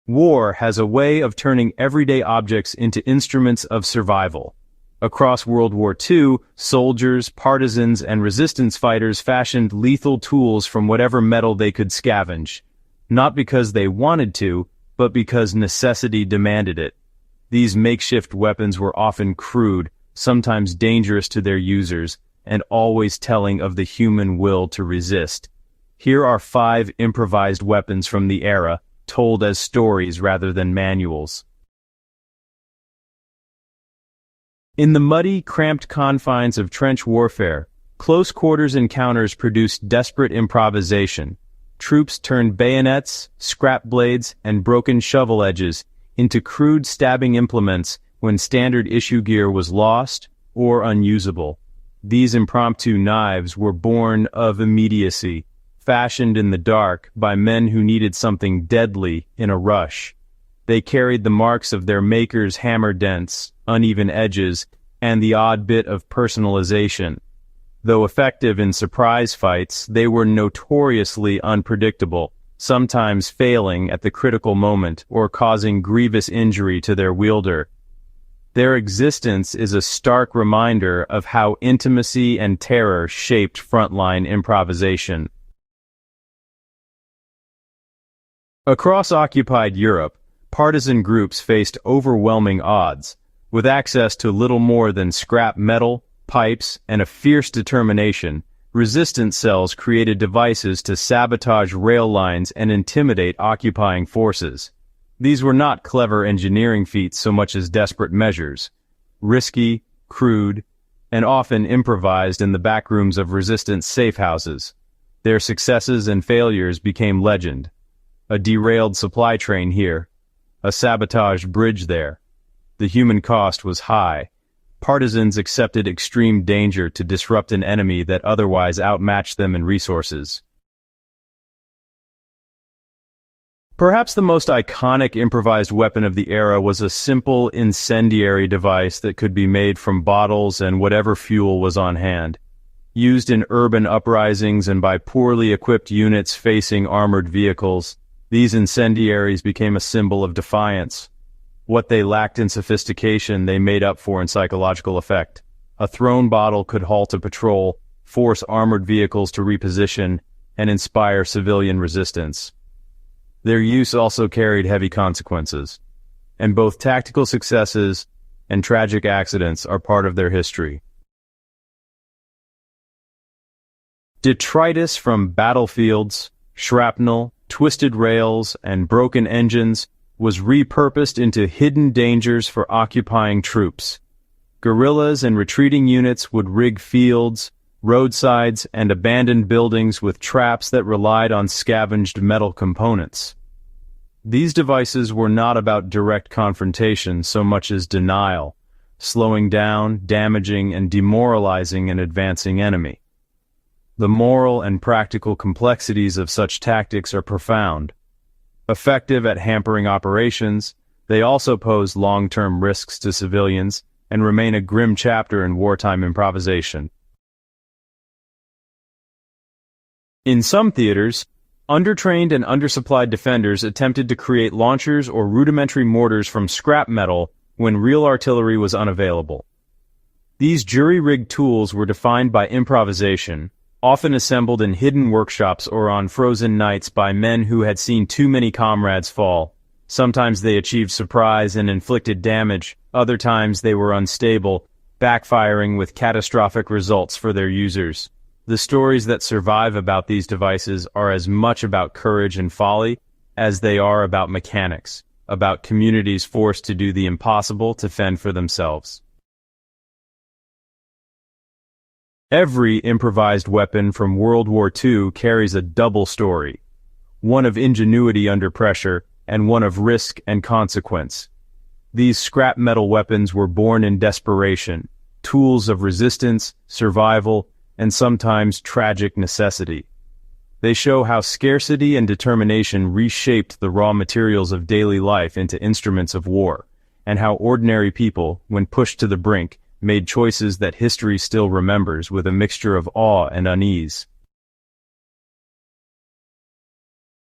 War has a way of turning everyday objects into instruments of survival. Across World War II, soldiers, partisans, and resistance fighters fashioned lethal tools from whatever metal they could scavenge, not because they wanted to, but because necessity demanded it. These makeshift weapons were often crude, sometimes dangerous to their users, and always telling of the human will to resist. Here are 5 improvised weapons from the era, told as stories rather than manuals. In the muddy, cramped confines of trench warfare, close-quarters encounters produced desperate improvisation. Troops turned bayonets, scrap blades, and broken shovel edges into crude stabbing implements when standard issue gear was lost or unusable. These impromptu knives were born of immediacy, fashioned in the dark by men who needed something deadly in a rush. They carried the marks of their maker's hammer dents, uneven edges, and the odd bit of personalization. Though effective in surprise fights, they were notoriously unpredictable, sometimes failing at the critical moment or causing grievous injury to their wielder. Their existence is a stark reminder of how intimacy and terror shaped frontline improvisation. Across occupied Europe, partisan groups faced overwhelming odds. With access to little more than scrap metal, pipes, and a fierce determination, resistance cells created devices to sabotage rail lines and intimidate occupying forces. These were not clever engineering feats so much as desperate measures. Risky, crude, and often improvised in the backrooms of resistance safe houses. Their successes and failures became legend. A derailed supply train here, a sabotaged bridge there. The human cost was high. Partisans accepted extreme danger to disrupt an enemy that otherwise outmatched them in resources. Perhaps the most iconic improvised weapon of the era was a simple incendiary device that could be made from bottles and whatever fuel was on hand. Used in urban uprisings and by poorly equipped units facing armored vehicles, these incendiaries became a symbol of defiance. What they lacked in sophistication, they made up for in psychological effect. A thrown bottle could halt a patrol, force armored vehicles to reposition, and inspire civilian resistance. Their use also carried heavy consequences, and both tactical successes and tragic accidents are part of their history. Detritus from battlefields, shrapnel, twisted rails, and broken engines was repurposed into hidden dangers for occupying troops. Guerrillas and retreating units would rig fields, roadsides, and abandoned buildings with traps that relied on scavenged metal components. These devices were not about direct confrontation so much as denial, slowing down, damaging, and demoralizing an advancing enemy. The moral and practical complexities of such tactics are profound. Effective at hampering operations, they also pose long-term risks to civilians and remain a grim chapter in wartime improvisation. In some theaters, undertrained and undersupplied defenders attempted to create launchers or rudimentary mortars from scrap metal when real artillery was unavailable. These jury-rigged tools were defined by improvisation, often assembled in hidden workshops or on frozen nights by men who had seen too many comrades fall. Sometimes they achieved surprise and inflicted damage, other times they were unstable, backfiring with catastrophic results for their users. The stories that survive about these devices are as much about courage and folly as they are about mechanics, about communities forced to do the impossible to fend for themselves. Every improvised weapon from World War II carries a double story, one of ingenuity under pressure and one of risk and consequence. These scrap metal weapons were born in desperation, tools of resistance, survival, and sometimes tragic necessity. They show how scarcity and determination reshaped the raw materials of daily life into instruments of war, and how ordinary people, when pushed to the brink, made choices that history still remembers with a mixture of awe and unease.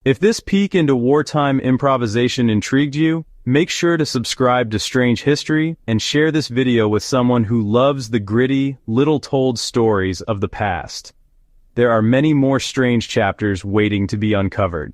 If this peek into wartime improvisation intrigued you, make sure to subscribe to Strange History and share this video with someone who loves the gritty, little-told stories of the past. There are many more strange chapters waiting to be uncovered.